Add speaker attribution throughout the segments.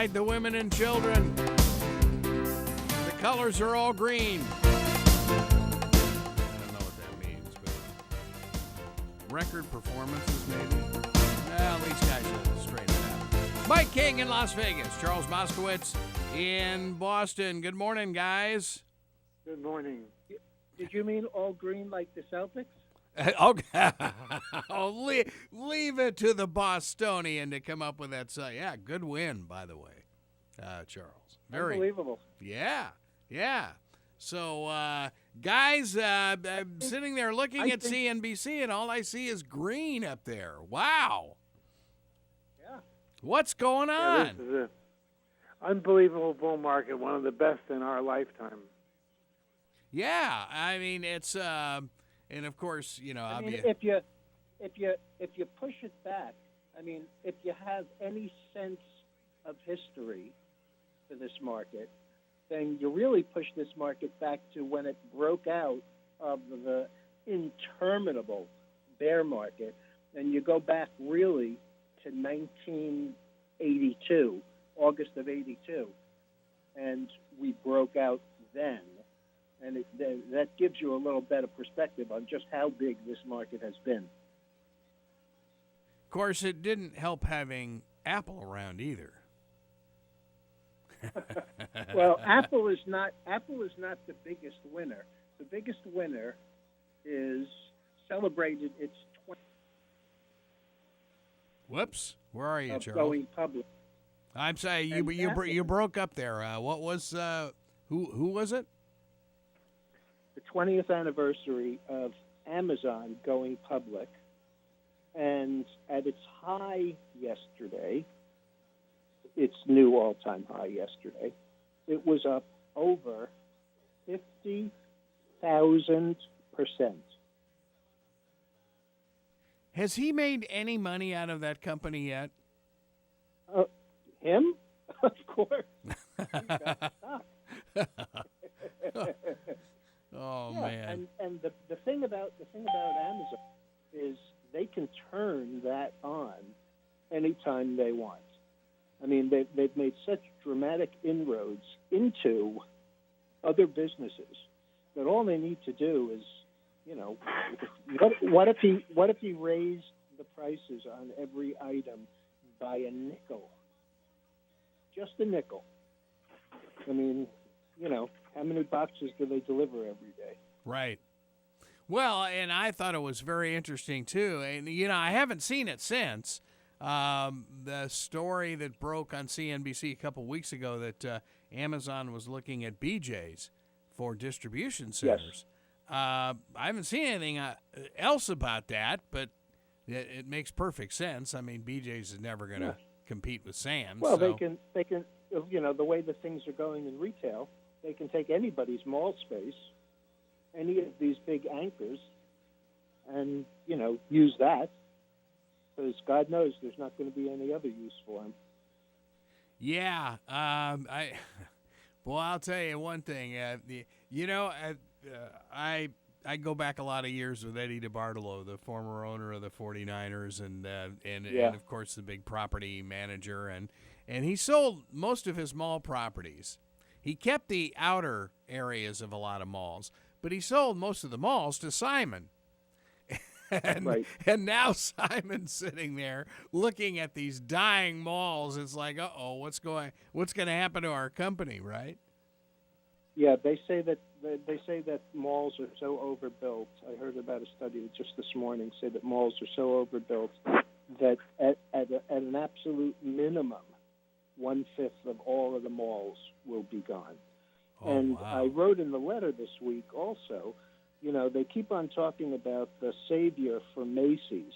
Speaker 1: hide the women and children. The colors are all green. I don't know what that means, but record performances maybe? Well, these guys will straighten it out. Mike King in Las Vegas. Charles Moscowitz in Boston. Good morning, guys.
Speaker 2: Good morning. Did you mean all green like the Celtics?
Speaker 1: Okay. Leave it to the Bostonian to come up with that. Yeah, good win, by the way, Charles. Very
Speaker 2: unbelievable.
Speaker 1: Yeah. So, guys, I'm sitting there looking at CNBC, and all I see is green up there. Wow.
Speaker 2: Yeah.
Speaker 1: What's going on?
Speaker 2: This is an unbelievable bull market, one of the best in our lifetime.
Speaker 1: Yeah, I mean it's and of course, you know,
Speaker 2: I mean, if you push it back, I mean, if you have any sense of history for this market, then you really push this market back to when it broke out of the interminable bear market, and you go back really to 1982, August of 82, and we broke out then. And that gives you a little better perspective on just how big this market has been.
Speaker 1: Of course, it didn't help having Apple around either.
Speaker 2: Well, Apple is not the biggest winner. The biggest winner is celebrated its 20th.
Speaker 1: Whoops, where are you, Charles?
Speaker 2: Going public.
Speaker 1: I'm sorry, you broke up there. What was who was it?
Speaker 2: The 20th anniversary of Amazon going public, and at its high yesterday, its new all-time high yesterday, it was up over 50,000%.
Speaker 1: Has he made any money out of that company yet?
Speaker 2: Him? Of course.
Speaker 1: Oh
Speaker 2: yeah,
Speaker 1: man!
Speaker 2: And the thing about Amazon is they can turn that on anytime they want. I mean, they've made such dramatic inroads into other businesses that all they need to do is, you know, what if he raised the prices on every item by a nickel, just a nickel? I mean, you know. How many boxes do they deliver every day?
Speaker 1: Right. Well, and I thought it was very interesting, too. And, you know, I haven't seen it since. The story that broke on CNBC a couple weeks ago that Amazon was looking at BJ's for distribution centers. Yes. I haven't seen anything else about that, but it makes perfect sense. I mean, BJ's is never going to compete with Sam's.
Speaker 2: Well, so. they can, you know, the way the things are going in retail, they can take anybody's mall space, any of these big anchors, and, you know, use that, because God knows there's not going to be any other use for them.
Speaker 1: Yeah. I'll tell you one thing. I go back a lot of years with Eddie DeBartolo, the former owner of the 49ers, and of course, the big property manager, and he sold most of his mall properties. He kept the outer areas of a lot of malls, but he sold most of the malls to Simon. And now Simon's sitting there looking at these dying malls. It's like, what's going to happen to our company, right?
Speaker 2: Yeah, they say that malls are so overbuilt. I heard about a study just this morning say that malls are so overbuilt that at an absolute minimum, 1/5 of all of the malls will be gone. Wow. I wrote in the letter this week also, you know, they keep on talking about the savior for Macy's,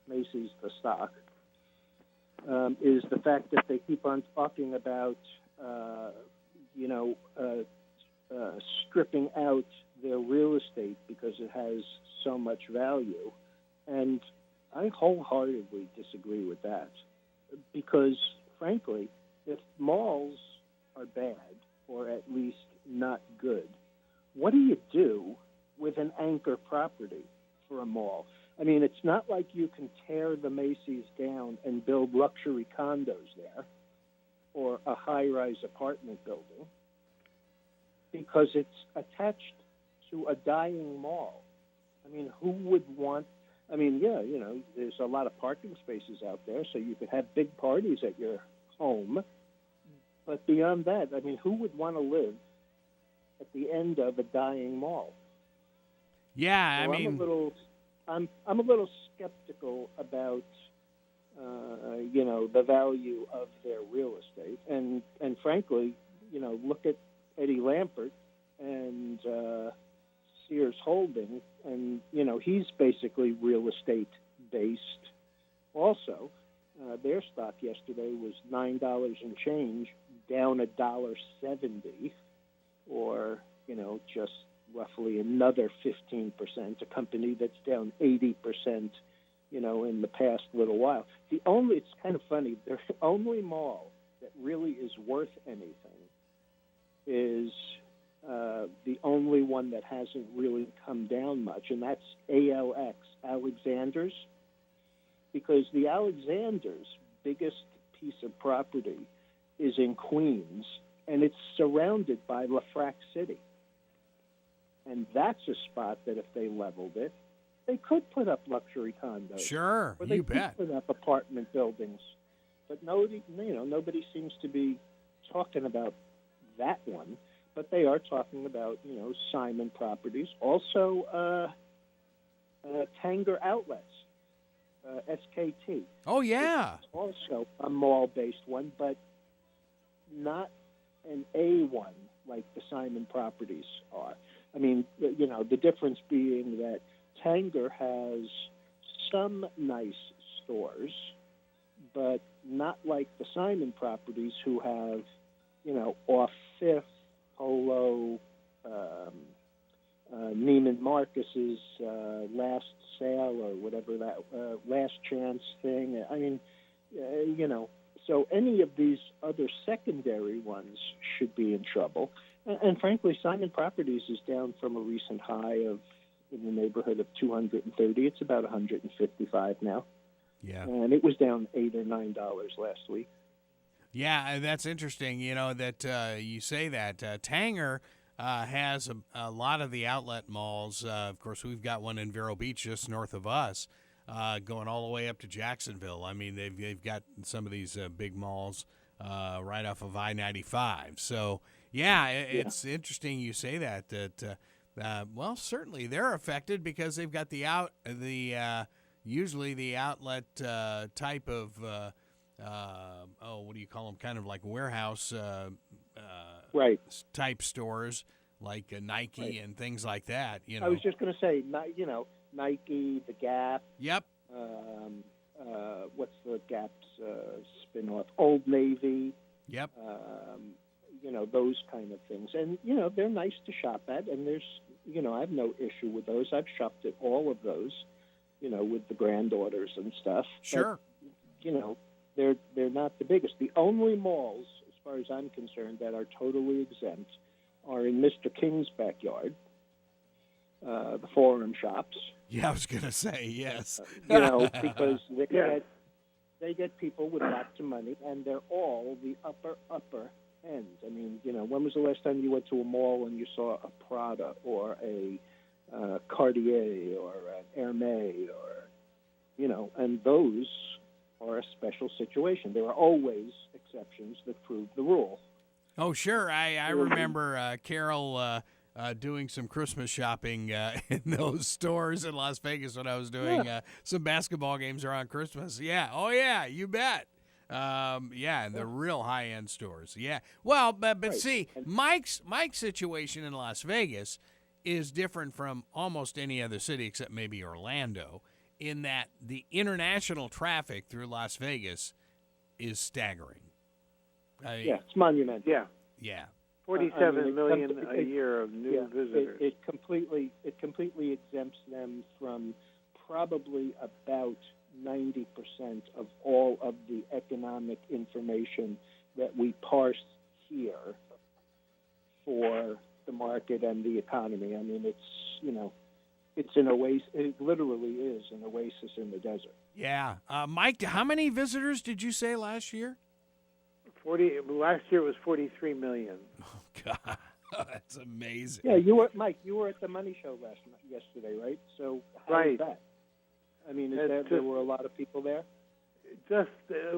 Speaker 2: the stock, is the fact that they keep on talking about, stripping out their real estate because it has so much value. And I wholeheartedly disagree with that because, frankly, if malls are bad or at least not good, what do you do with an anchor property for a mall? I mean, it's not like you can tear the Macy's down and build luxury condos there. or a high-rise apartment building because it's attached to a dying mall. I mean, who would want? I mean, yeah, there's a lot of parking spaces out there, so you could have big parties at your home. But beyond that, I mean, who would want to live at the end of a dying mall?
Speaker 1: Yeah,
Speaker 2: So
Speaker 1: I mean,
Speaker 2: I'm a little skeptical about the value of their real estate, and frankly, look at Eddie Lampert and Sears Holding, and he's basically real estate based. Also, their stock yesterday was $9 and change, down $1.70, or just roughly another 15%. A company that's down 80%, in the past little while. It's kind of funny. The only mall that really is worth anything is the only one that hasn't really come down much, and that's ALX, Alexander's, because the Alexander's biggest piece of property is in Queens, and it's surrounded by LaFrac City. And that's a spot that if they leveled it, they could put up luxury condos.
Speaker 1: sure,
Speaker 2: Or they
Speaker 1: you
Speaker 2: could
Speaker 1: bet.
Speaker 2: put up apartment buildings. But nobody seems to be talking about that one. But they are talking about, Simon Properties. Also, Tanger Outlets, SKT.
Speaker 1: Oh, yeah.
Speaker 2: It's also a mall-based one, but not an A one like the Simon Properties are. I mean, the difference being that Tanger has some nice stores, but not like the Simon Properties, who have, off Fifth, Polo, Neiman Marcus's last sale or whatever that last chance thing. I mean, so any of these other secondary ones should be in trouble. And frankly, Simon Properties is down from a recent high of in the neighborhood of 230. It's about 155 now.
Speaker 1: Yeah.
Speaker 2: And it was down $8 or $9 last week.
Speaker 1: Yeah, that's interesting, that you say that. Tanger has a lot of the outlet malls. Of course, we've got one in Vero Beach just north of us, going all the way up to Jacksonville. I mean, they've got some of these big malls right off of I-95. So, yeah, it's interesting you say that. Well, certainly they're affected because they've got usually the outlet type of what do you call them? Kind of like warehouse
Speaker 2: right.
Speaker 1: type stores like Nike
Speaker 2: right.
Speaker 1: and things like that.
Speaker 2: I was just going to say, Nike, the Gap.
Speaker 1: Yep.
Speaker 2: What's the Gap's spin-off? Old Navy.
Speaker 1: Yep.
Speaker 2: Those kind of things. And, they're nice to shop at, and there's, I have no issue with those. I've shopped at all of those, with the granddaughters and stuff.
Speaker 1: Sure.
Speaker 2: But, they're not the biggest. The only malls, as far as I'm concerned, that are totally exempt are in Mr. King's backyard, the Forum shops.
Speaker 1: Yeah, I was going to say, yes.
Speaker 2: Because they get people with lots of money, and they're all the upper end. I mean, when was the last time you went to a mall and you saw a Prada or a Cartier or an Hermès or, and those are a special situation. There are always exceptions that prove the rule.
Speaker 1: Oh, sure. I remember Carol doing some Christmas shopping in those stores in Las Vegas when I was doing some basketball games around Christmas. Yeah. Oh, yeah. You bet. And the real high-end stores. Yeah. Well, but
Speaker 2: right.
Speaker 1: See, Mike's situation in Las Vegas is different from almost any other city except maybe Orlando, in that the international traffic through Las Vegas is staggering.
Speaker 2: It's monumental.
Speaker 1: Yeah.
Speaker 3: 47 million a year of new visitors.
Speaker 2: It completely exempts them from probably about 90% of all of the economic information that we parse here for the market and the economy. I mean, it's an oasis. It literally is an oasis in the desert.
Speaker 1: Yeah. Mike, how many visitors did you say last year?
Speaker 3: Last year it was 43 million.
Speaker 1: Oh, God, that's amazing.
Speaker 2: Yeah, Mike. You were at the Money Show yesterday, right? So how was
Speaker 3: Right.
Speaker 2: that? I mean,
Speaker 3: It's
Speaker 2: there were a lot of people there.
Speaker 3: Just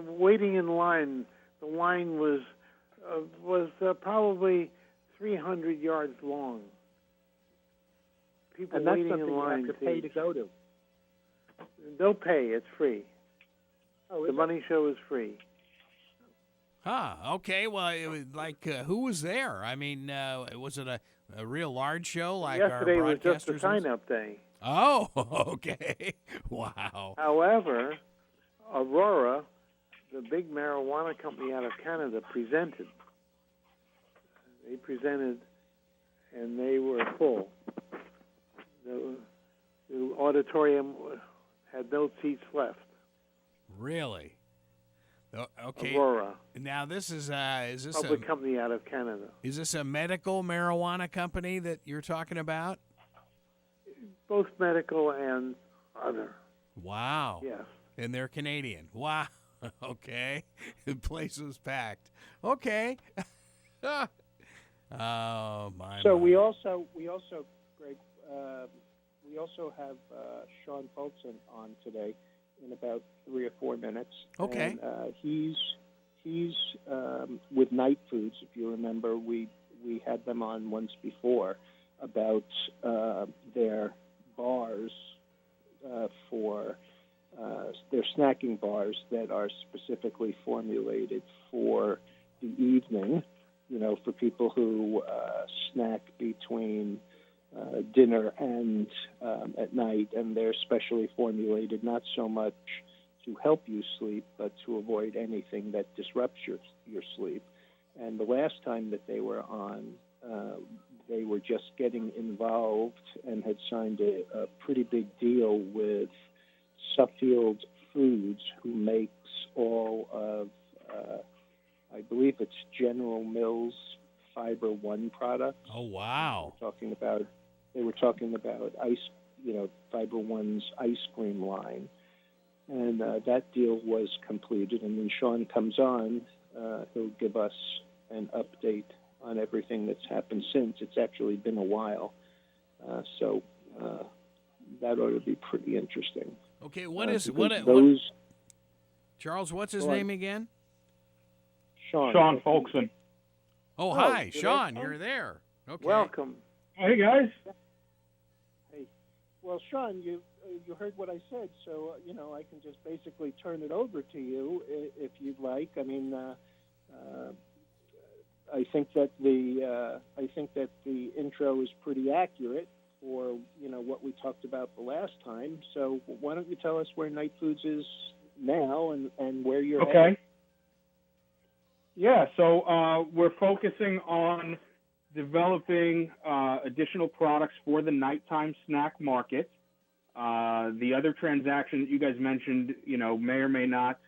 Speaker 3: waiting in line. The line was probably 300 yards long. People
Speaker 2: And that's
Speaker 3: waiting
Speaker 2: something
Speaker 3: in line
Speaker 2: you have to pay to go to.
Speaker 3: No pay. It's free.
Speaker 2: Oh,
Speaker 3: The Money Show is free.
Speaker 1: Huh. Okay. Well, it was like who was there? I mean, was it a real large show like
Speaker 3: Yesterday
Speaker 1: our
Speaker 3: was just a
Speaker 1: broadcasters?
Speaker 3: sign-up day.
Speaker 1: Oh, okay. Wow.
Speaker 3: However, Aurora, the big marijuana company out of Canada, presented. They presented, and they were full. The auditorium had no seats left.
Speaker 1: Really? Okay.
Speaker 3: Aurora,
Speaker 1: Now this is this
Speaker 3: public company out of Canada.
Speaker 1: is this a medical marijuana company that you're talking about?
Speaker 3: Both medical and other.
Speaker 1: Wow.
Speaker 3: Yes.
Speaker 1: And they're Canadian. Wow. Okay. The place was packed. Okay. Oh my.
Speaker 2: So
Speaker 1: my.
Speaker 2: we also, Greg, we also have Shawn Folkson on today in about 3 or 4 minutes.
Speaker 1: Okay.
Speaker 2: And, he's with Night Foods. If you remember, we had them on once before about their bars for their snacking bars that are specifically formulated for the evening. You know, for people who snack between dinner and at night, and they're specially formulated not so much to help you sleep, but to avoid anything that disrupts your sleep. And the last time that they were on, they were just getting involved and had signed a pretty big deal with Suffield Foods, who makes all of, I believe it's General Mills Fiber One products.
Speaker 1: Oh wow.
Speaker 2: They were talking about ice, Fiber One's ice cream line, and that deal was completed. And when Shawn comes on, he'll give us an update on everything that's happened since. It's actually been a while, so that ought to be pretty interesting.
Speaker 1: Okay. What Charles? What's his name again?
Speaker 2: Shawn
Speaker 4: Folkson.
Speaker 1: Oh, hi,
Speaker 2: you're
Speaker 1: Shawn.
Speaker 2: there,
Speaker 1: You're there. Okay.
Speaker 3: Welcome.
Speaker 4: Hey guys.
Speaker 2: Hey, well, Shawn, you heard what I said, so I can just basically turn it over to you if you'd like. I mean, I think that the intro is pretty accurate for what we talked about the last time. So why don't you tell us where Night Foods is now and where you're
Speaker 4: Okay.
Speaker 2: headed?
Speaker 4: Yeah, so we're focusing on developing additional products for the nighttime snack market. The other transaction that you guys mentioned, may or may not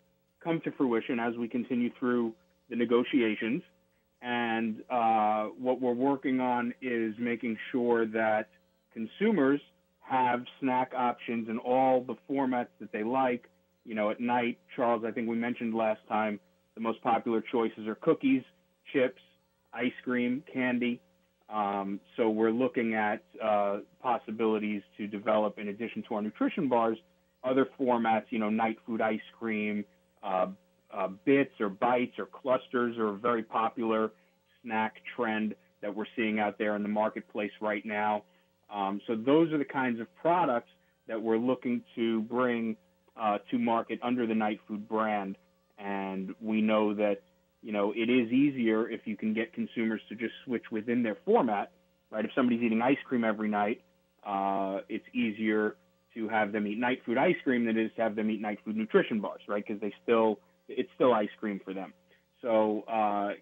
Speaker 4: come to fruition as we continue through the negotiations. And what we're working on is making sure that consumers have snack options in all the formats that they like. At night, Charles, I think we mentioned last time, the most popular choices are cookies, chips, ice cream, candy. So we're looking at possibilities to develop, in addition to our nutrition bars, other formats, night food ice cream, bits or bites or clusters are a very popular snack trend that we're seeing out there in the marketplace right now. So those are the kinds of products that we're looking to bring to market under the Night Food brand. And we know that, it is easier if you can get consumers to just switch within their format, right? If somebody's eating ice cream every night, it's easier to have them eat Night Food ice cream than it is to have them eat Night Food nutrition bars, right? Because it's still ice cream for them. So,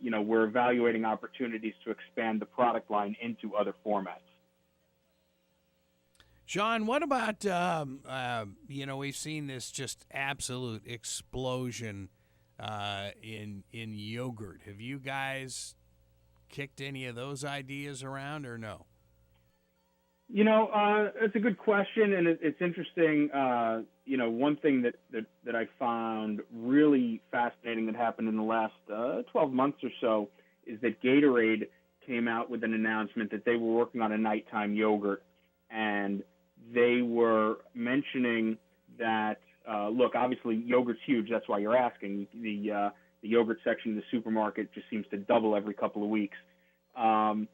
Speaker 4: we're evaluating opportunities to expand the product line into other formats.
Speaker 1: Shawn, what about we've seen this just absolute explosion in yogurt. Have you guys kicked any of those ideas around or no?
Speaker 4: It's a good question, and it's interesting. One thing that I found really fascinating that happened in the last 12 months or so is that Gatorade came out with an announcement that they were working on a nighttime yogurt, and they were mentioning that, look, obviously yogurt's huge. That's why you're asking. The yogurt section of the supermarket just seems to double every couple of weeks. And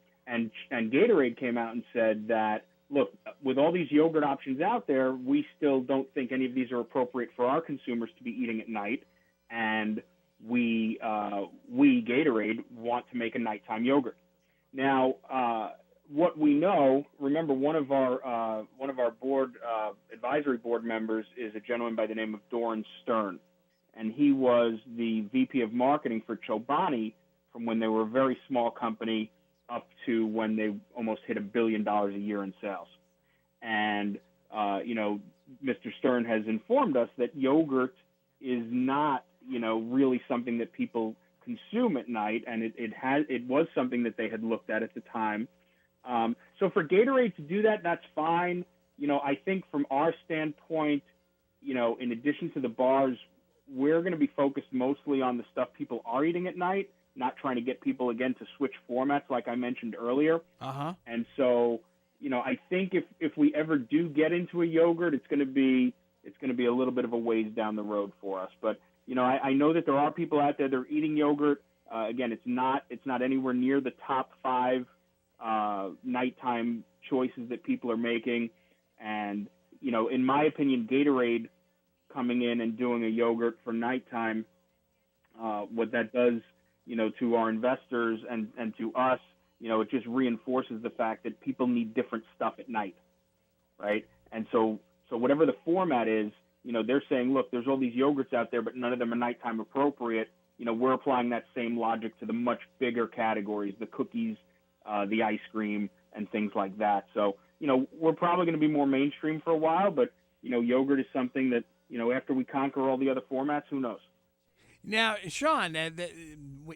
Speaker 4: Gatorade came out and said that, look, with all these yogurt options out there, we still don't think any of these are appropriate for our consumers to be eating at night. And we Gatorade, want to make a nighttime yogurt. Now, what we know, remember, one of our board advisory board members is a gentleman by the name of Doran Stern, and he was the VP of marketing for Chobani from when they were a very small company up to when they almost hit $1 billion a year in sales. And, Mr. Stern has informed us that yogurt is not, really something that people consume at night. And it was something that they had looked at the time. So for Gatorade to do that, that's fine. I think from our standpoint, in addition to the bars, we're going to be focused mostly on the stuff people are eating at night, not trying to get people, again, to switch formats like I mentioned earlier.
Speaker 1: Uh-huh.
Speaker 4: And so, I think if we ever do get into a yogurt, it's going to be a little bit of a ways down the road for us. But, I know that there are people out there that are eating yogurt. Again, it's not anywhere near the top 5 nighttime choices that people are making. And, in my opinion, Gatorade coming in and doing a yogurt for nighttime, what that does, to our investors and to us, it just reinforces the fact that people need different stuff at night, right? And so whatever the format is, they're saying, look, there's all these yogurts out there, but none of them are nighttime appropriate. We're applying that same logic to the much bigger categories, the cookies, the ice cream, and things like that. So, we're probably going to be more mainstream for a while, but, yogurt is something that, after we conquer all the other formats, who knows?
Speaker 1: Now, Shawn,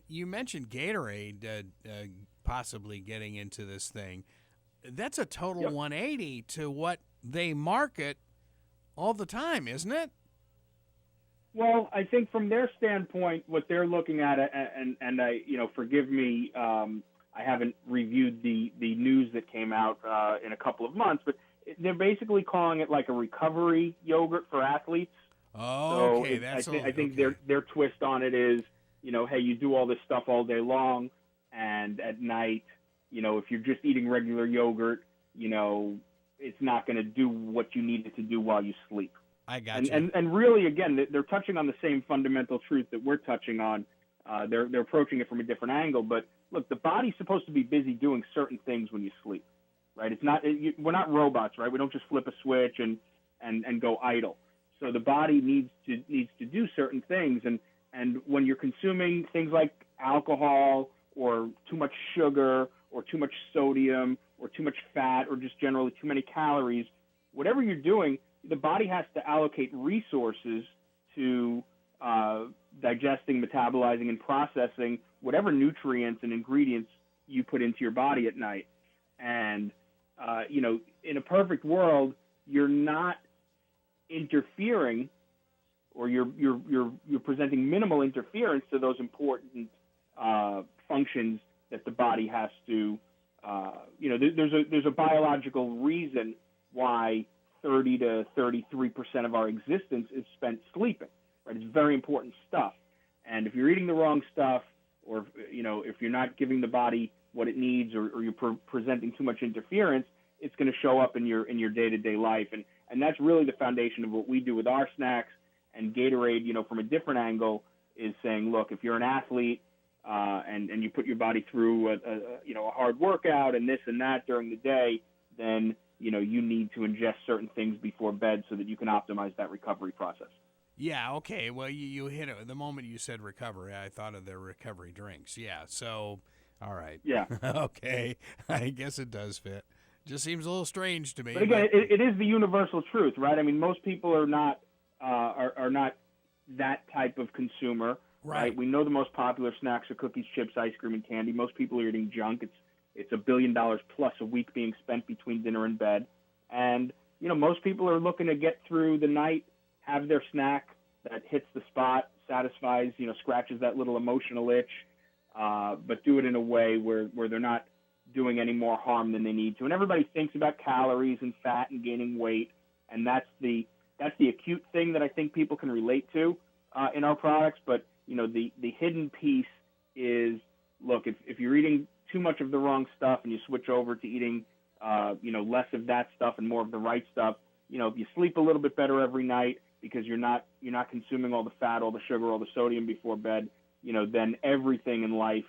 Speaker 1: you mentioned Gatorade possibly getting into this thing. That's a total 180 to what they market all the time, isn't it?
Speaker 4: Well, I think from their standpoint, what they're looking at, and I, forgive me, I haven't reviewed the news that came out in a couple of months, but they're basically calling it like a recovery yogurt for athletes.
Speaker 1: Oh, okay.
Speaker 4: I think their twist on it is, hey, you do all this stuff all day long, and at night, if you're just eating regular yogurt, it's not going to do what you need it to do while you sleep.
Speaker 1: I got you.
Speaker 4: And really, again, they're touching on the same fundamental truth that we're touching on. They're approaching it from a different angle. But look, the body's supposed to be busy doing certain things when you sleep, right? It's not we're not robots, right? We don't just flip a switch and go idle. So the body needs to do certain things, and when you're consuming things like alcohol or too much sugar or too much sodium or too much fat or just generally too many calories, whatever you're doing, the body has to allocate resources to digesting, metabolizing, and processing whatever nutrients and ingredients you put into your body at night. And in a perfect world, you're not interfering, or you're presenting minimal interference to those important functions that the body has to. There's a biological reason why 30 to 33% of our existence is spent sleeping. Right, it's very important stuff. And if you're eating the wrong stuff, or if you're not giving the body what it needs, or you're presenting too much interference, it's going to show up in your day-to-day life. And that's really the foundation of what we do with our snacks. And Gatorade, from a different angle, is saying, look, if you're an athlete and you put your body through a hard workout and this and that during the day, then you need to ingest certain things before bed so that you can optimize that recovery process.
Speaker 1: Yeah, okay. Well, you hit it. The moment you said recovery, I thought of their recovery drinks. Yeah, so, all right.
Speaker 4: Yeah.
Speaker 1: Okay. I guess it does fit. Just seems a little strange to me.
Speaker 4: But again, it is the universal truth, right? I mean, most people are not that type of consumer, right? We know the most popular snacks are cookies, chips, ice cream, and candy. Most people are eating junk. It's It's $1 billion plus a week being spent between dinner and bed. And, most people are looking to get through the night, have their snack that hits the spot, satisfies, scratches that little emotional itch, but do it in a way where they're not doing any more harm than they need to. And everybody thinks about calories and fat and gaining weight, and that's the acute thing that I think people can relate to in our products. But the hidden piece is, look, if you're eating too much of the wrong stuff and you switch over to eating less of that stuff and more of the right stuff, if you sleep a little bit better every night because you're not consuming all the fat, all the sugar, all the sodium before bed, then everything in life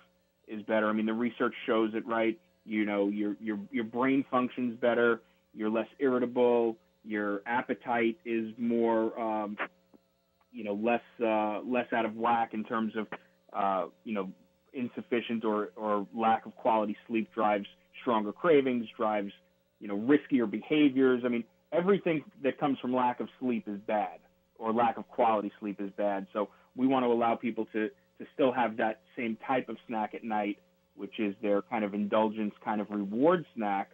Speaker 4: is better. I mean, the research shows it, right? Your brain functions better, you're less irritable, your appetite is more, less out of whack in terms of, insufficient or lack of quality sleep drives stronger cravings, drives, riskier behaviors. I mean, everything that comes from lack of sleep is bad, or lack of quality sleep is bad. So we want to allow people to still have that same type of snack at night, which is their kind of indulgence, kind of reward snack,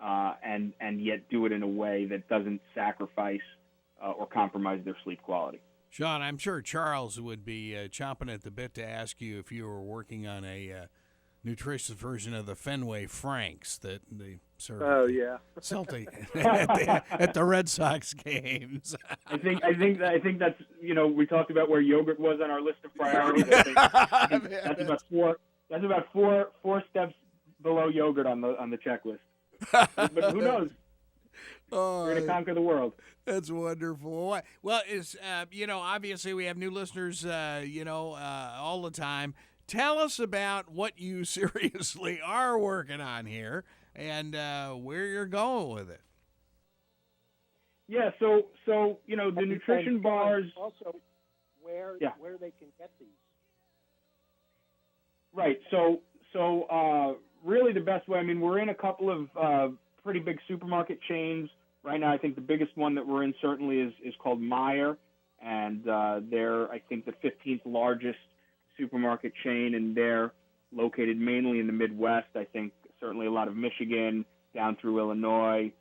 Speaker 4: and yet do it in a way that doesn't sacrifice or compromise their sleep quality.
Speaker 1: Shawn, I'm sure Charles would be chomping at the bit to ask you if you were working on a nutritious version of the Fenway Franks that they serve.
Speaker 2: Oh yeah,
Speaker 1: Celtic at the Red Sox games.
Speaker 4: I think that's we talked about where yogurt was on our list of priorities. I think that's about four steps below yogurt on the checklist. But who knows? We're going to conquer the world.
Speaker 1: That's wonderful. Well, it's obviously we have new listeners, all the time. Tell us about what you seriously are working on here and where you're going with it.
Speaker 4: Yeah, so the nutrition bars.
Speaker 2: Also, where they can get these.
Speaker 4: Right. So really the best way. I mean, we're in a couple of pretty big supermarket chains right now. I think the biggest one that we're in certainly is called Meijer, and they're, I think, the 15th largest supermarket chain, and they're located mainly in the Midwest. I think certainly a lot of Michigan down through Illinois,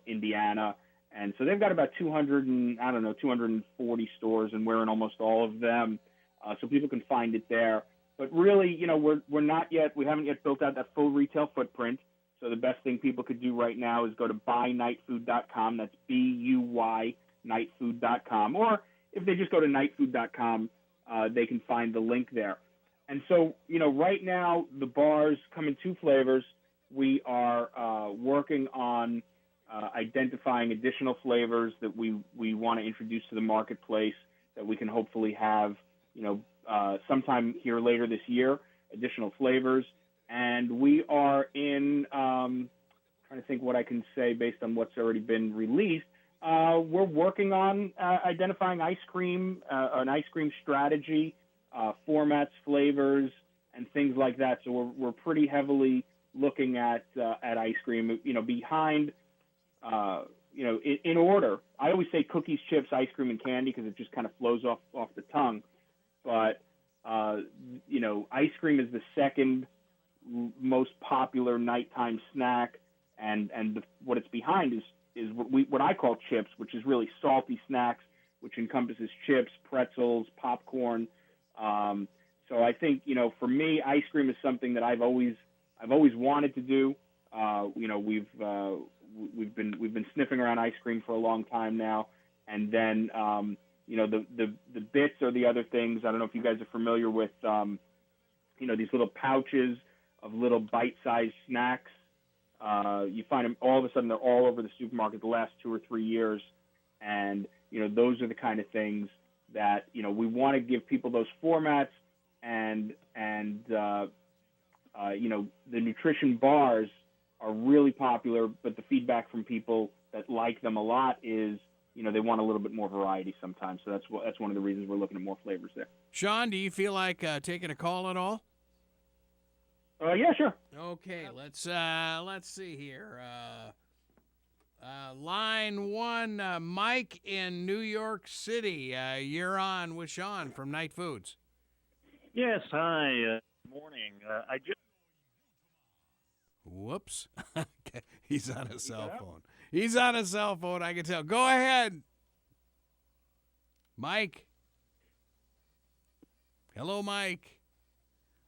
Speaker 4: Indiana, and so they've got about 240 stores, and we're in almost all of them, so people can find it there. But really, we haven't yet built out that full retail footprint. So the best thing people could do right now is go to buynightfood.com. That's BUY nightfood.com. Or if they just go to nightfood.com, they can find the link there. And so, right now the bars come in two flavors. We are working on identifying additional flavors that we want to introduce to the marketplace that we can hopefully have, sometime here later this year, additional flavors. And we are trying to think what I can say based on what's already been released. We're working on identifying an ice cream strategy, formats, flavors, and things like that. So we're pretty heavily looking at ice cream, behind, in order. I always say cookies, chips, ice cream, and candy because it just kind of flows off the tongue. But, ice cream is the second most popular nighttime snack, and what it's behind is what I call chips, which is really salty snacks, which encompasses chips, pretzels, popcorn. So I think, for me, ice cream is something that I've always wanted to do. We've been sniffing around ice cream for a long time now, and then the bits are the other things. I don't know if you guys are familiar with these little pouches of little bite-sized snacks. You find them all of a sudden, they're all over the supermarket the last 2 or 3 years. And, those are the kind of things that, we want to give people those formats, and the nutrition bars are really popular, but the feedback from people that like them a lot is, they want a little bit more variety sometimes. So that's one of the reasons we're looking at more flavors there.
Speaker 1: Shawn, do you feel like taking a call at all?
Speaker 4: Yeah, sure.
Speaker 1: Okay, let's see here. Line one, Mike in New York City. You're on with Shawn from Night Foods.
Speaker 5: Yes, hi. Morning. I just
Speaker 1: Whoops. He's on a cell phone. He's on a cell phone, I can tell. Go ahead. Mike. Hello, Mike.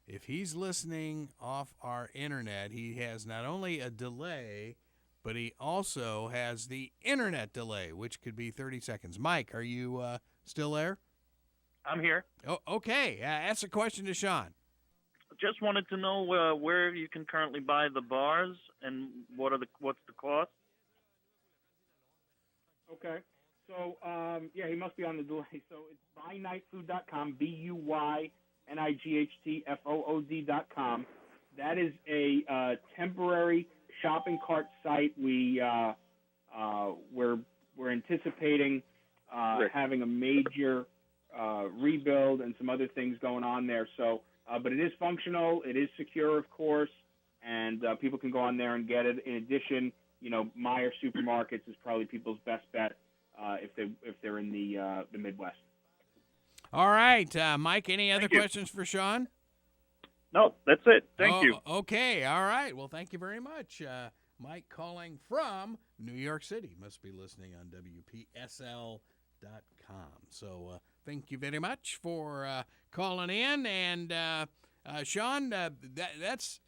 Speaker 1: If he's listening off our internet, he has not only a delay, but he also has the internet delay, which could be 30 seconds. Mike, are you still there?
Speaker 5: I'm here.
Speaker 1: Oh, okay. Ask a question to Shawn.
Speaker 5: Just wanted to know where you can currently buy the bars and what's the cost?
Speaker 4: Okay. So, he must be on the delay. So it's buynightfood.com, BUYNIGHTFOOD.com. That is a temporary shopping cart site. We're anticipating having a major rebuild and some other things going on there. So, but it is functional. It is secure, of course, and people can go on there and get it. In addition, Meijer supermarkets is probably people's best bet if they're in the Midwest.
Speaker 1: All right, Mike. Any other questions for Shawn?
Speaker 5: No, that's it. Thank you.
Speaker 1: Okay. All right. Well, thank you very much, Mike. Calling from New York City. Must be listening on WPSL.com. So thank you very much for calling in, and Shawn, that's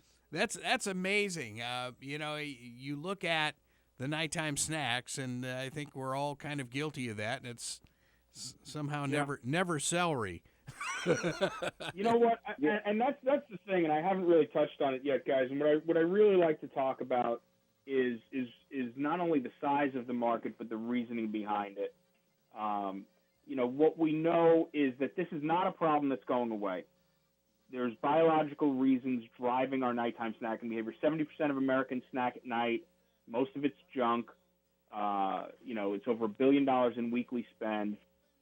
Speaker 1: amazing. You look at the nighttime snacks, and I think we're all kind of guilty of that, and it's somehow never celery.
Speaker 4: You know what? And that's the thing, and I haven't really touched on it yet, guys. And what I really like to talk about is not only the size of the market, but the reasoning behind it. What we know is that this is not a problem that's going away. There's biological reasons driving our nighttime snacking behavior. 70% of Americans snack at night. Most of it's junk. It's over $1 billion in weekly spend.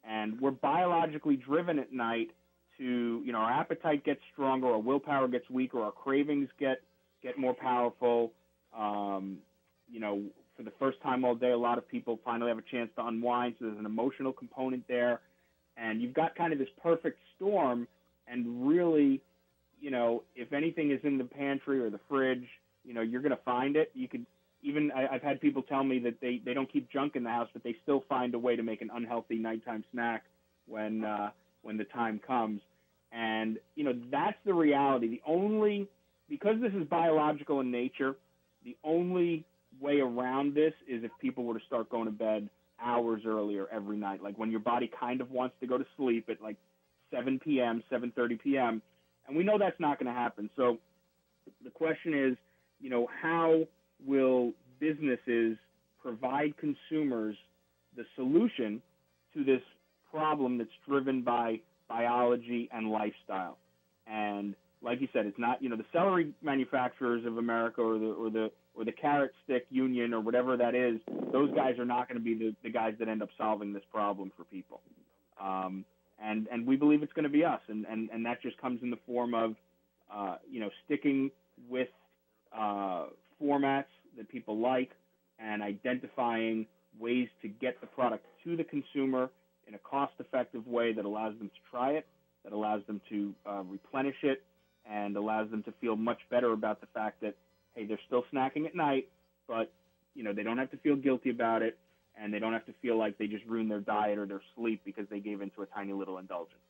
Speaker 4: And we're biologically driven at night to, our appetite gets stronger, our willpower gets weaker, our cravings get more powerful. For the first time all day, a lot of people finally have a chance to unwind, so there's an emotional component there. And you've got kind of this perfect storm, and really, if anything is in the pantry or the fridge, you're going to find it. You could even, I've had people tell me that they don't keep junk in the house, but they still find a way to make an unhealthy nighttime snack when the time comes. And, that's the reality. Because this is biological in nature, the only way around this is if people were to start going to bed hours earlier every night, like when your body kind of wants to go to sleep at like 7 p.m., 7:30 p.m., and we know that's not going to happen. So the question is, how will businesses provide consumers the solution to this problem that's driven by biology and lifestyle? And like you said, it's not, the celery manufacturers of America or the carrot stick union or whatever that is, those guys are not going to be the guys that end up solving this problem for people. And we believe it's going to be us. And that just comes in the form of, sticking with formats that people like and identifying ways to get the product to the consumer in a cost-effective way that allows them to try it, that allows them to replenish it, and allows them to feel much better about the fact that, hey, they're still snacking at night, but, they don't have to feel guilty about it, and they don't have to feel like they just ruined their diet or their sleep because they gave into a tiny little indulgence.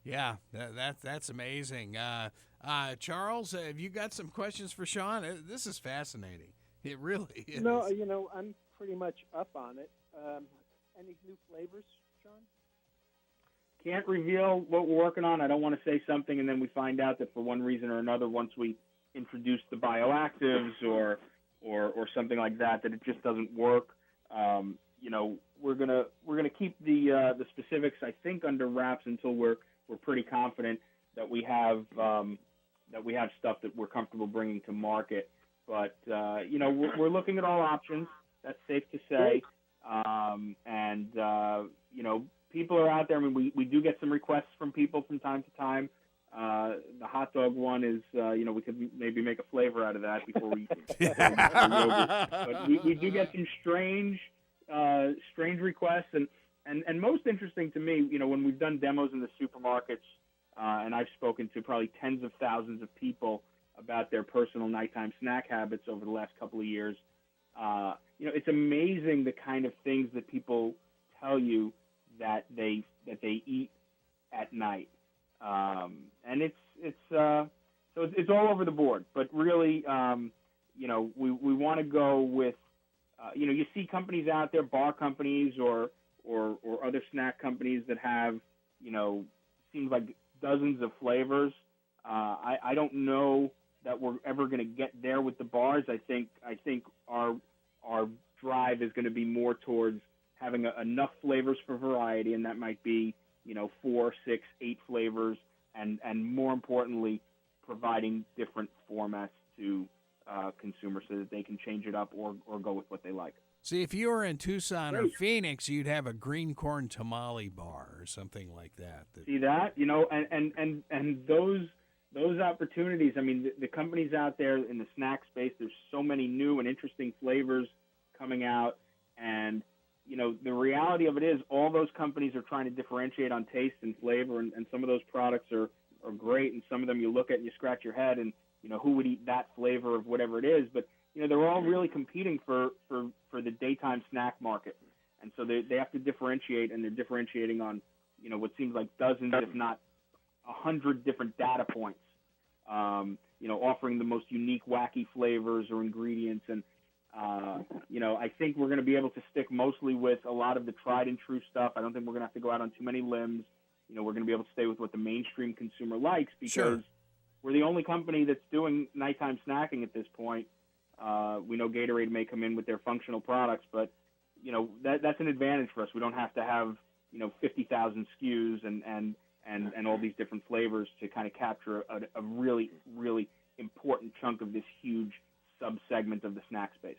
Speaker 1: Yeah, that's amazing. Charles, have you got some questions for Shawn? This is fascinating. It really is.
Speaker 2: No, I'm pretty much up on it. Any new flavors, Shawn?
Speaker 4: Can't reveal what we're working on. I don't want to say something and then we find out that for one reason or another, once we introduce the bioactives or something like that it just doesn't work. We're gonna keep the specifics, I think, under wraps until we're pretty confident that we have stuff that we're comfortable bringing to market. But we're looking at all options. That's safe to say. People are out there. I mean, we do get some requests from people from time to time. The hot dog one is, we could maybe make a flavor out of that before we. But we do get some strange requests, and most interesting to me, when we've done demos in the supermarkets, and I've spoken to probably tens of thousands of people about their personal nighttime snack habits over the last couple of years. It's amazing the kind of things that people tell you that they eat at night, and it's all over the board. But really, we want to go with, you see companies out there, bar companies or other snack companies that have, seems like dozens of flavors. I don't know that we're ever going to get there with the bars. I think our drive is going to be more towards having enough flavors for variety, and that might be 4, 6, 8 flavors, and more importantly, providing different formats to consumers so that they can change it up or go with what they like.
Speaker 1: See, if you were in Tucson or Phoenix, you'd have a green corn tamale bar or something like that.
Speaker 4: See that? And those opportunities, I mean, the companies out there in the snack space, there's so many new and interesting flavors coming out. And, the reality of it is all those companies are trying to differentiate on taste and flavor. And some of those products are great. And some of them you look at and you scratch your head and, who would eat that flavor of whatever it is. But, they're all really competing for the daytime snack market. And so they have to differentiate, and they're differentiating on, what seems like dozens, if not 100 different data points, offering the most unique, wacky flavors or ingredients. And, I think we're going to be able to stick mostly with a lot of the tried and true stuff. I don't think we're going to have to go out on too many limbs. We're going to be able to stay with what the mainstream consumer likes, because we're the only company that's doing nighttime snacking at this point. We know Gatorade may come in with their functional products, but, that's an advantage for us. We don't have to have, 50,000 SKUs and all these different flavors to kind of capture a really, really important chunk of this huge sub-segment of the snack space.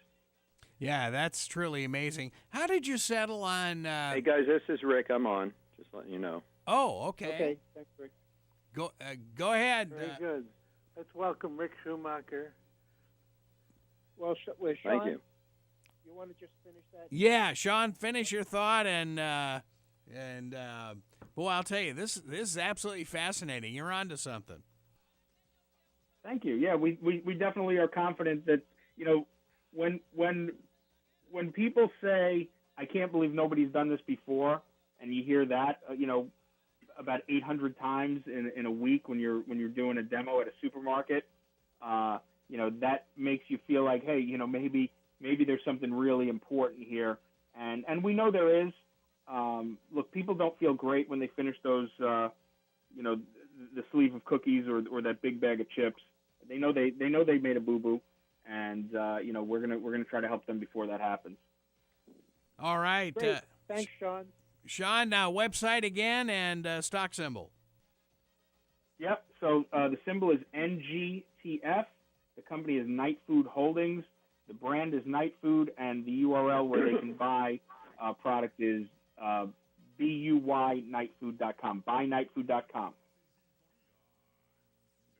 Speaker 1: Yeah, that's truly amazing. How did you settle on...
Speaker 6: Hey, guys, this is Rick. I'm on. Just letting you know.
Speaker 1: Oh, okay.
Speaker 2: Okay, thanks, Rick.
Speaker 1: Go ahead.
Speaker 3: Very good. Let's welcome Rick Schumacher.
Speaker 2: Well, Sean,
Speaker 6: Thank you.
Speaker 2: You want to just finish that?
Speaker 1: Yeah, Shawn, finish your thought, and boy, I'll tell you, this is absolutely fascinating. You're onto something.
Speaker 4: Thank you. Yeah, we definitely are confident that, when people say, I can't believe nobody's done this before, and you hear that, about 800 times in a week when you're doing a demo at a supermarket, that makes you feel like, hey, maybe there's something really important here. And we know there is. Look, people don't feel great when they finish those, the sleeve of cookies or that big bag of chips. They know they made a boo-boo, and we're gonna try to help them before that happens.
Speaker 1: All right.
Speaker 2: Great. Thanks, Shawn.
Speaker 1: Shawn, website again and stock symbol.
Speaker 4: Yep. So the symbol is NGTF. The company is Night Food Holdings. The brand is Night Food, and the URL where they can buy product is buynightfood.com. Buynightfood.com.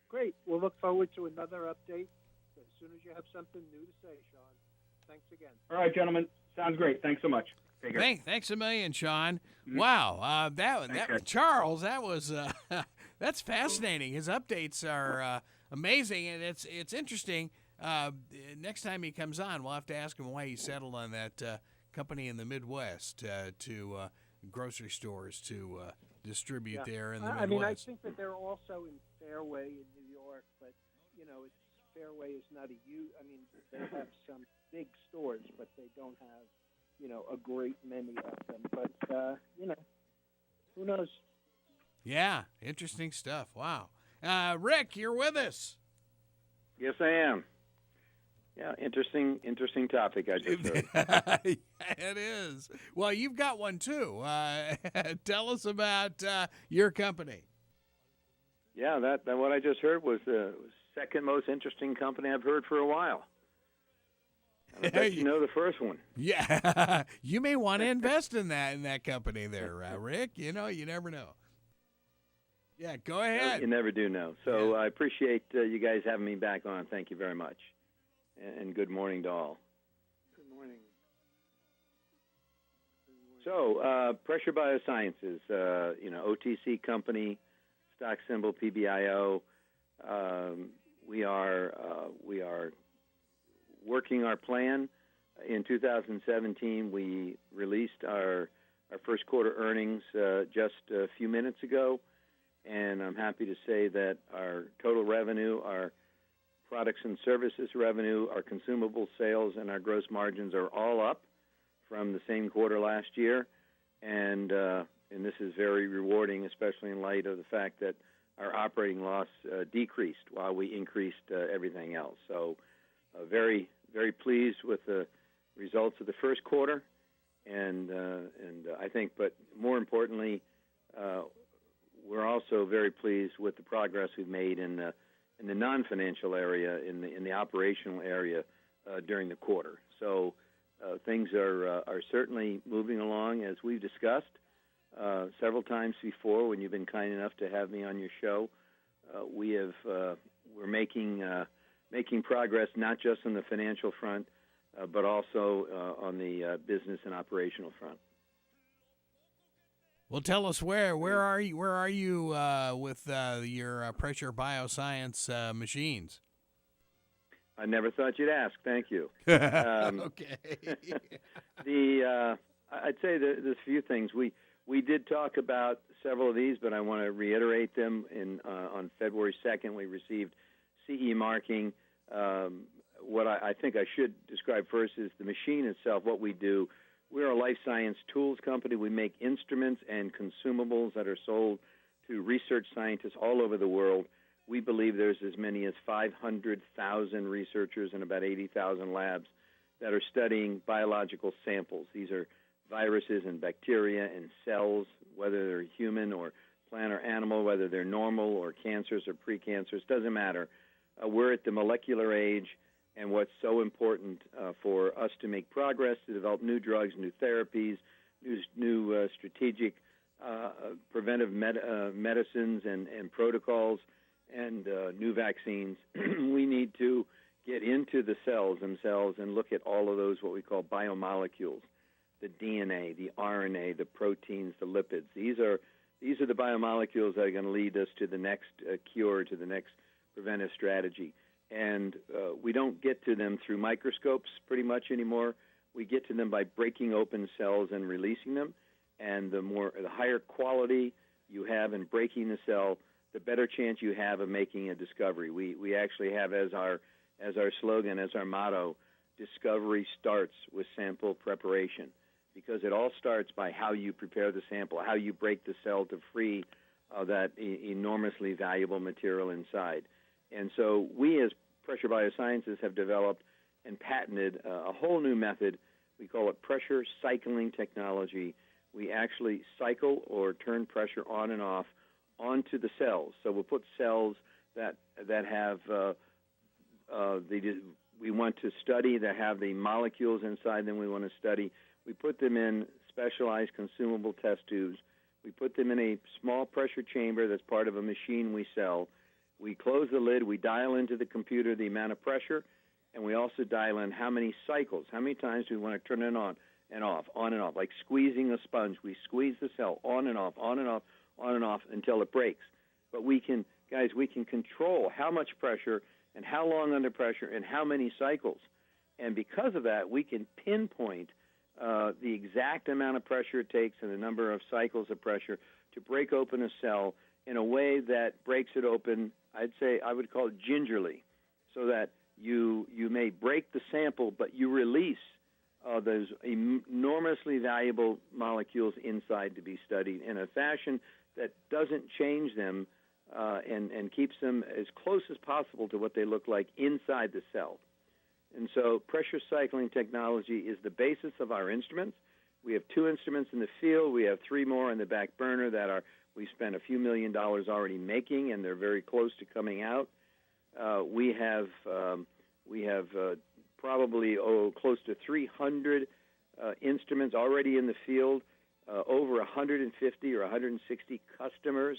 Speaker 2: Great. We'll look forward to another update as soon as you have something new to say, Shawn. Thanks again.
Speaker 4: All right, gentlemen. Sounds great. Thanks so much. Take care.
Speaker 1: Thanks a million, Shawn.
Speaker 4: Mm-hmm.
Speaker 1: Wow,
Speaker 4: Thanks,
Speaker 1: Charles, that was that's fascinating. His updates are amazing, and it's interesting. Next time he comes on, we'll have to ask him why he settled on that company in the Midwest to grocery stores to distribute there in the Midwest.
Speaker 2: I mean, I think that they're also in Fairway in New York, but Fairway is not a huge. I mean, they have some big stores, but they don't have a great many of them. But who knows?
Speaker 1: Yeah, interesting stuff. Wow, Rick, you're with us.
Speaker 6: Yes, I am. Yeah, interesting topic I just heard.
Speaker 1: It is. Well, you've got one too. Tell us about your company.
Speaker 6: Yeah, that what I just heard was the second most interesting company I've heard for a while. And I bet you know the first one.
Speaker 1: Yeah, you may want to invest in that company there, Rick. You never know. Yeah, go ahead.
Speaker 6: You never do know. So I appreciate you guys having me back on. Thank you very much. And good morning to all.
Speaker 3: Good morning.
Speaker 6: So, Pressure BioSciences, OTC company, stock symbol PBIO. we are working our plan. In 2017, we released our first quarter earnings just a few minutes ago, and I'm happy to say that our total revenue, our products and services revenue, our consumable sales, and our gross margins are all up from the same quarter last year, and this is very rewarding, especially in light of the fact that our operating loss decreased while we increased everything else. So very, very pleased with the results of the first quarter, and I think, but more importantly, we're also very pleased with the progress we've made in the non-financial area, in the operational area during the quarter. So things are certainly moving along as we've discussed several times before when you've been kind enough to have me on your show. We're making progress not just on the financial front, but also on the business and operational front.
Speaker 1: Well, tell us where are you with your pressure bioscience machines?
Speaker 6: I never thought you'd ask. Thank you.
Speaker 1: Okay.
Speaker 6: I'd say there's a few things. We did talk about several of these, but I want to reiterate them. On February 2nd, we received CE marking. What I think I should describe first is the machine itself, what we do. We're a life science tools company. We make instruments and consumables that are sold to research scientists all over the world. We believe there's as many as 500,000 researchers and about 80,000 labs that are studying biological samples. These are viruses and bacteria and cells, whether they're human or plant or animal, whether they're normal or cancers or precancers, doesn't matter. We're at the molecular age, and what's so important for us to make progress, to develop new drugs, new therapies, new strategic preventive medicines and protocols, and new vaccines, we need to get into the cells themselves and look at all of those, what we call biomolecules, the DNA, the RNA, the proteins, the lipids. These are the biomolecules that are going to lead us to the next cure, to the next preventive strategy. And we don't get to them through microscopes pretty much anymore. We get to them by breaking open cells and releasing them. And the higher quality you have in breaking the cell, the better chance you have of making a discovery. We actually have as our slogan, as our motto, discovery starts with sample preparation, because it all starts by how you prepare the sample, how you break the cell to free that enormously valuable material inside. And so we as Pressure BioSciences have developed and patented a whole new method. We call it pressure cycling technology. We actually cycle or turn pressure on and off onto the cells. So we'll put cells that have we want to study, that have the molecules inside them we want to study. We put them in specialized consumable test tubes. We put them in a small pressure chamber that's part of a machine we sell. We close the lid, we dial into the computer the amount of pressure, and we also dial in how many cycles, how many times do we want to turn it on and off, like squeezing a sponge. We squeeze the cell on and off, on and off, on and off until it breaks. But we can control how much pressure and how long under pressure and how many cycles. And because of that, we can pinpoint the exact amount of pressure it takes and the number of cycles of pressure to break open a cell in a way that breaks it open, I would call it gingerly, so that you may break the sample, but you release those enormously valuable molecules inside to be studied in a fashion that doesn't change them and keeps them as close as possible to what they look like inside the cell. And so pressure cycling technology is the basis of our instruments. We have 2 instruments in the field. We have 3 more in the back burner that we spent a few $1 million already making, and they're very close to coming out. We have probably close to 300 instruments already in the field, over 150 or 160 customers,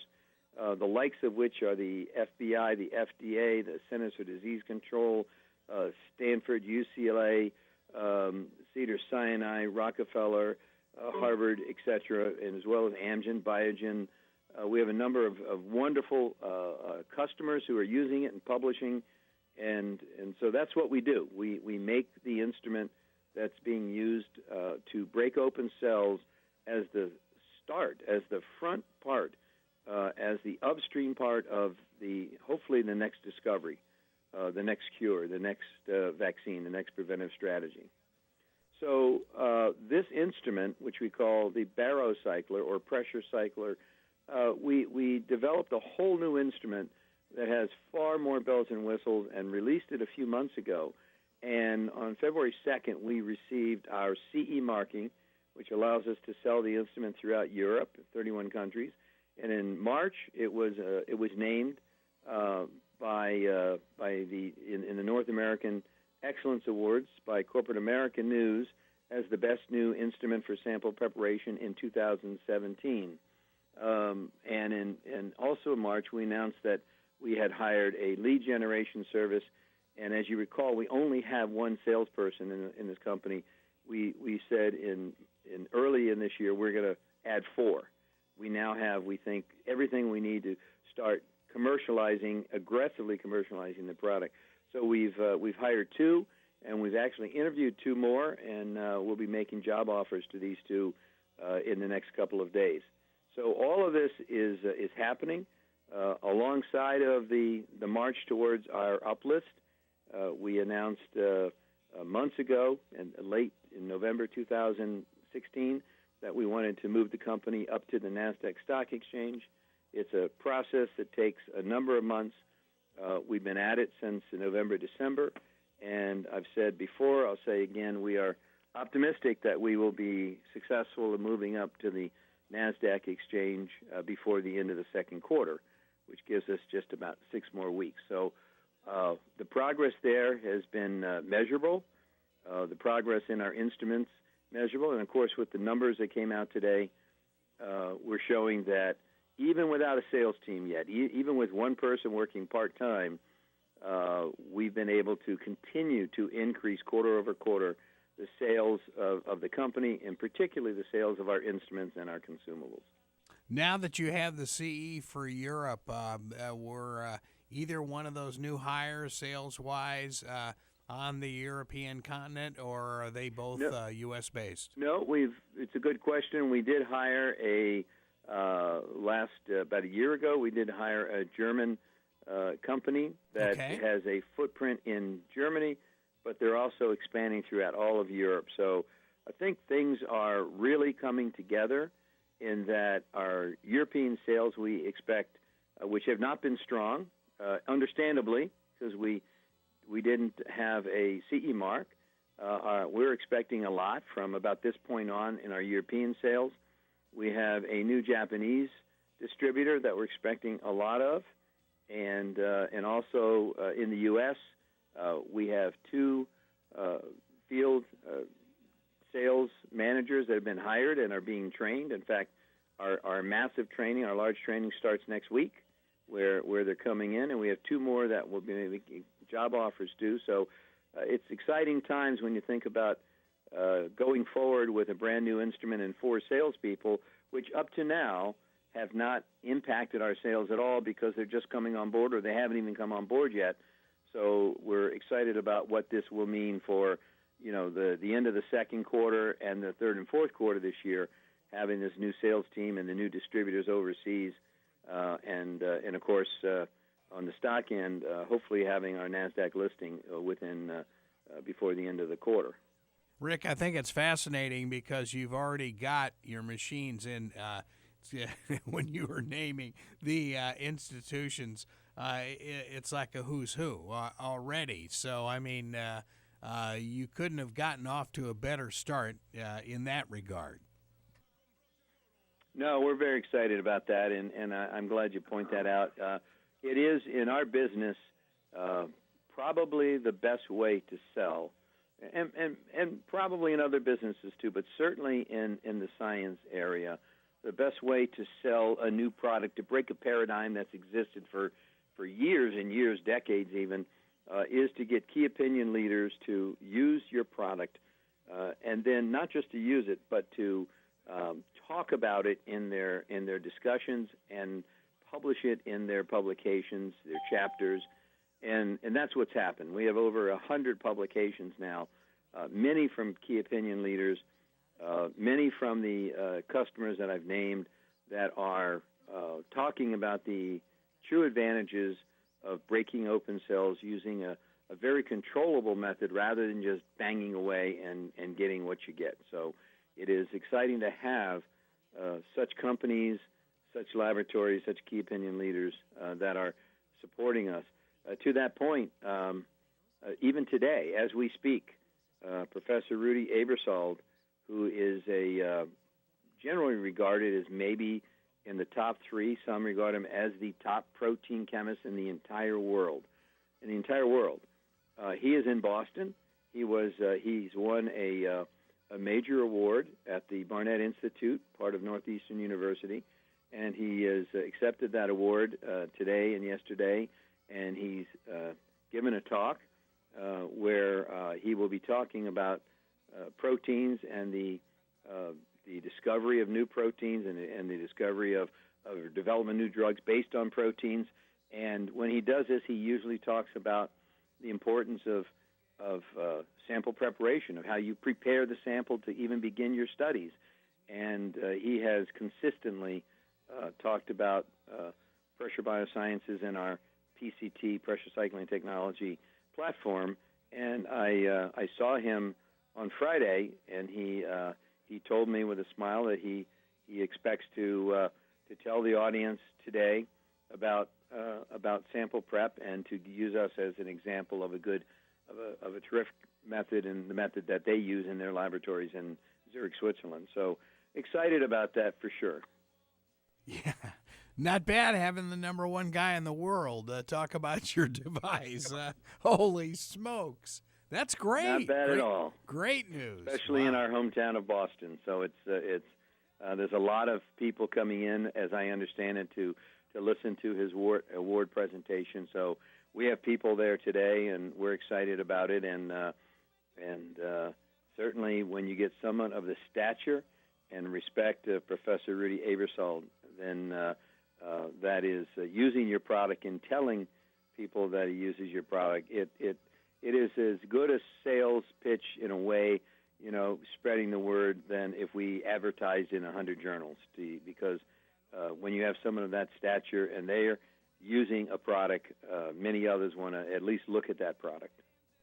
Speaker 6: the likes of which are the FBI, the FDA, the Centers for Disease Control, Stanford, UCLA, Cedars-Sinai, Rockefeller, Harvard, etc., and as well as Amgen, Biogen. We have a number of wonderful customers who are using it and publishing And so that's what we do. We make the instrument that's being used to break open cells as the start, as the front part, as the upstream part of hopefully the next discovery, the next cure, the next vaccine, the next preventive strategy. So this instrument, which we call the barocycler or pressure cycler, we developed a whole new instrument that has far more bells and whistles and released it a few months ago. And on February 2nd, we received our CE marking, which allows us to sell the instrument throughout Europe, 31 countries. And in March, it was named in the North American Excellence Awards by Corporate American News as the best new instrument for sample preparation in 2017. And also in March, we announced that we had hired a lead generation service. And as you recall, we only have one salesperson in this company. We said in early in this year we're going to add 4. We now have, we think, everything we need to start aggressively commercializing the product. So we've hired 2, and we've actually interviewed 2 more, and we'll be making job offers to these 2 in the next couple of days. So all of this is happening alongside of the march towards our uplist. We announced months ago, and late in November 2016, that we wanted to move the company up to the NASDAQ Stock Exchange. It's a process that takes a number of months. We've been at it since November, December, and I've said before, I'll say again, we are optimistic that we will be successful in moving up to the NASDAQ Exchange before the end of the second quarter, which gives us just about 6 more weeks. So the progress there has been measurable. The progress in our instruments, measurable. And, of course, with the numbers that came out today, we're showing that even without a sales team yet, even with one person working part-time, we've been able to continue to increase quarter over quarter the sales of the company, and particularly the sales of our instruments and our consumables.
Speaker 1: Now that you have the CE for Europe, were either one of those new hires sales-wise on the European continent, or are they both U.S.-based?
Speaker 6: No, it's a good question. We did hire about a year ago, we did hire a German company that has a footprint in Germany, but they're also expanding throughout all of Europe. So I think things are really coming together in that our European sales we expect, which have not been strong, understandably, because we didn't have a CE mark. We're expecting a lot from about this point on in our European sales. We have a new Japanese distributor that we're expecting a lot of, and also in the U.S., we have 2 field sales managers that have been hired and are being trained. In fact, our massive training, our large training starts next week, where they're coming in, and we have 2 more that will be making job offers due. So it's exciting times when you think about going forward with a brand new instrument and 4 salespeople, which up to now have not impacted our sales at all because they're just coming on board, or they haven't even come on board yet. So we're excited about what this will mean for, the end of the second quarter and the third and fourth quarter this year, having this new sales team and the new distributors overseas, and of course on the stock end, hopefully having our NASDAQ listing before the end of the quarter.
Speaker 1: Rick, I think it's fascinating because you've already got your machines in. When you were naming the institutions, it's like a who's who already. So, I mean, you couldn't have gotten off to a better start in that regard.
Speaker 6: No, we're very excited about that, and I'm glad you point that out. It is, in our business, probably the best way to sell, and probably in other businesses too, but certainly in the science area, the best way to sell a new product, to break a paradigm that's existed for years and years, decades even, is to get key opinion leaders to use your product, and then not just to use it, but to talk about it in their discussions and publish it in their publications, their chapters, And that's what's happened. We have over 100 publications now, many from key opinion leaders, many from the customers that I've named that are talking about the true advantages of breaking open cells using a very controllable method rather than just banging away and getting what you get. So it is exciting to have such companies, such laboratories, such key opinion leaders that are supporting us. To that point, even today, as we speak, Professor Rudy Aebersold, who is generally regarded as maybe in the top three, some regard him as the top protein chemist in the entire world. He is in Boston. He's won a major award at the Barnett Institute, part of Northeastern University, and he has accepted that award today and yesterday, and he's given a talk where he will be talking about proteins and the discovery of new proteins and the discovery of development of new drugs based on proteins. And when he does this, he usually talks about the importance of sample preparation, of how you prepare the sample to even begin your studies. And he has consistently talked about Pressure BioSciences and our PCT, pressure cycling technology platform. And I saw him on Friday, and he told me with a smile that he expects to tell the audience today about sample prep and to use us as an example of a terrific method, and the method that they use in their laboratories in Zurich, Switzerland. So excited about that for sure.
Speaker 1: Yeah, not bad having the number one guy in the world talk about your device. Holy smokes. That's great.
Speaker 6: Not bad at all.
Speaker 1: Great news.
Speaker 6: Especially in our hometown of Boston. So it's there's a lot of people coming in, as I understand it, to listen to his award presentation. So we have people there today, and we're excited about it. And certainly when you get someone of the stature and respect of Professor Rudy Aebersold, then that is using your product and telling people that he uses your product. It is as good a sales pitch in a way, spreading the word, than if we advertised in 100 journals. Because when you have someone of that stature and they're using a product, many others want to at least look at that product.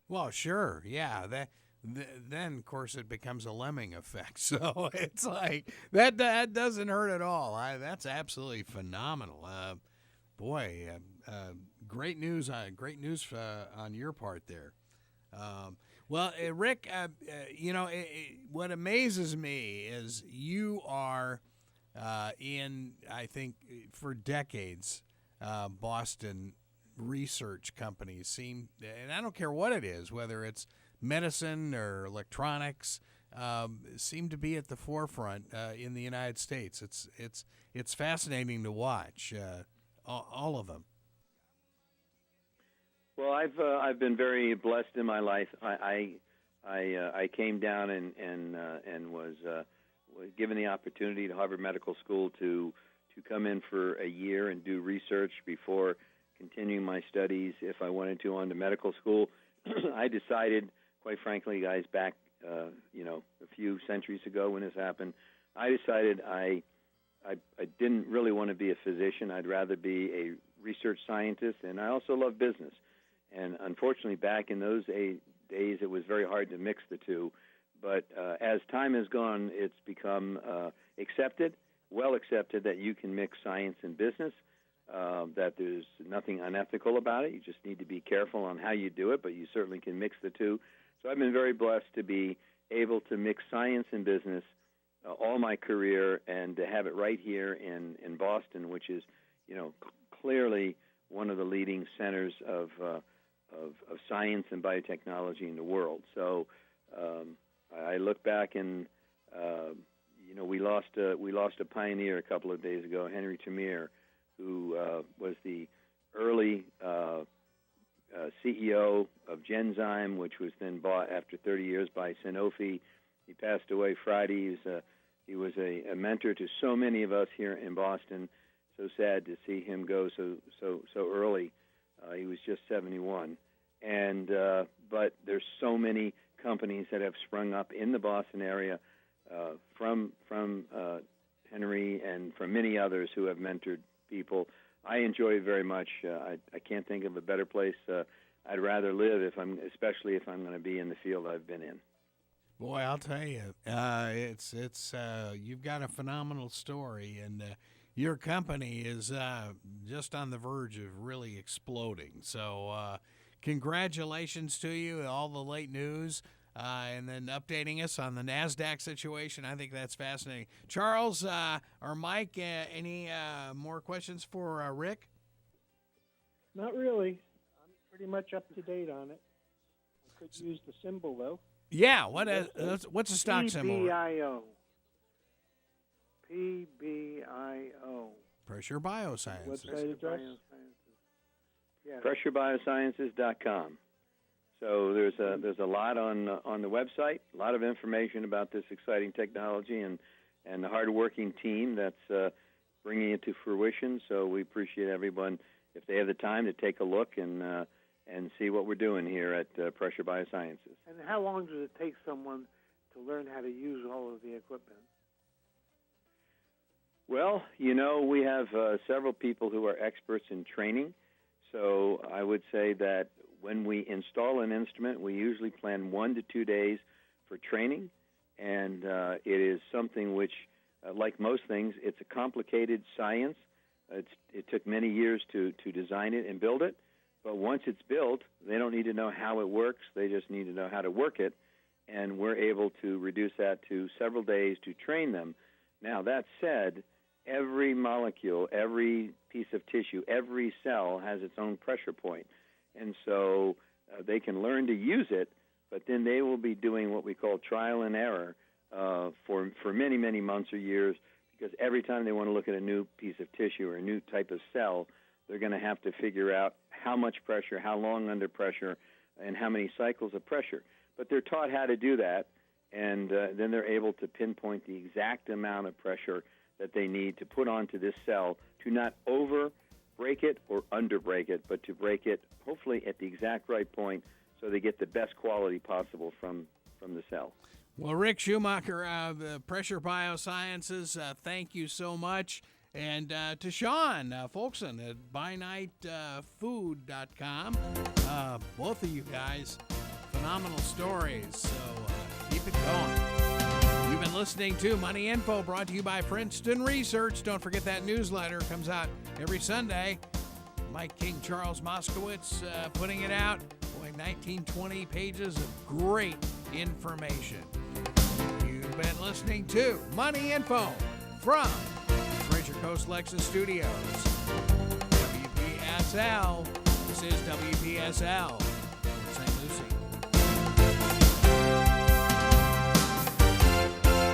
Speaker 1: Well, sure, yeah. Then, of course, it becomes a lemming effect. So it's like that doesn't hurt at all. That's absolutely phenomenal. Great news on your part there. Well, Rick, what amazes me is you are I think, for decades, Boston research companies and I don't care what it is, whether it's medicine or electronics, seem to be at the forefront in the United States. It's fascinating to watch all of them.
Speaker 6: Well, I've been very blessed in my life. I came down and was given the opportunity to Harvard Medical School to come in for a year and do research before continuing my studies if I wanted to on to medical school. I decided, quite frankly, guys, back a few centuries ago when this happened, I decided I didn't really want to be a physician. I'd rather be a research scientist, and I also love business. And unfortunately, back in those days, it was very hard to mix the two. But as time has gone, it's become well accepted that you can mix science and business, that there's nothing unethical about it. You just need to be careful on how you do it, but you certainly can mix the two. So I've been very blessed to be able to mix science and business all my career, and to have it right here in Boston, which is, clearly one of the leading centers of science and biotechnology in the world. So I look back and we lost a pioneer a couple of days ago, Henry Tamir, who was the early CEO of Genzyme, which was then bought after 30 years by Sanofi. He passed away Friday. He was a mentor to so many of us here in Boston. So sad to see him go so early. He was just 71. And but there's so many companies that have sprung up in the Boston area from Henry and from many others who have mentored people. I enjoy it very much. I can't think of a better place I'd rather live especially if I'm going to be in the field I've been in.
Speaker 1: Boy, I'll tell you, it's you've got a phenomenal story, and your company is just on the verge of really exploding. So, congratulations to you, all the late news, and then updating us on the NASDAQ situation. I think that's fascinating. Charles or Mike, any more questions for Rick?
Speaker 2: Not really. I'm pretty much up to date on it. I could use the symbol, though.
Speaker 1: Yeah, what's a stock symbol?
Speaker 3: PBIO. PBIO.
Speaker 1: Pressure BioSciences.
Speaker 2: Website address?
Speaker 3: Yes.
Speaker 6: PressureBiosciences.com. So there's a lot on the website, a lot of information about this exciting technology and the hard-working team that's bringing it to fruition. So we appreciate everyone if they have the time to take a look and see what we're doing here at Pressure Biosciences.
Speaker 3: And how long does it take someone to learn how to use all of the equipment?
Speaker 6: Well, we have several people who are experts in training. So I would say that when we install an instrument, we usually plan 1 to 2 days for training. And it is something which, like most things, it's a complicated science. It took many years to design it and build it. But once it's built, they don't need to know how it works. They just need to know how to work it. And we're able to reduce that to several days to train them. Now, that said, every molecule, every piece of tissue, every cell has its own pressure point. And so they can learn to use it, but then they will be doing what we call trial and error for many, many months or years, because every time they want to look at a new piece of tissue or a new type of cell, they're going to have to figure out how much pressure, how long under pressure, and how many cycles of pressure. But they're taught how to do that, and then they're able to pinpoint the exact amount of pressure that they need to put onto this cell to not over-break it or under-break it, but to break it hopefully at the exact right point so they get the best quality possible from the cell.
Speaker 1: Well, Rick Schumacher of Pressure Biosciences, thank you so much. And to Shawn Folkson at ByNightFood.com. Both of you guys, phenomenal stories, so keep it going. You've been listening to Money Info, brought to you by Princeton Research. Don't forget that newsletter comes out every Sunday. Mike King, Charles Moscowitz putting it out. Boy, 19-20 pages of great information. You've been listening to Money Info from Treasure Coast Lexus Studios. WPSL. This is WPSL, St. Lucie.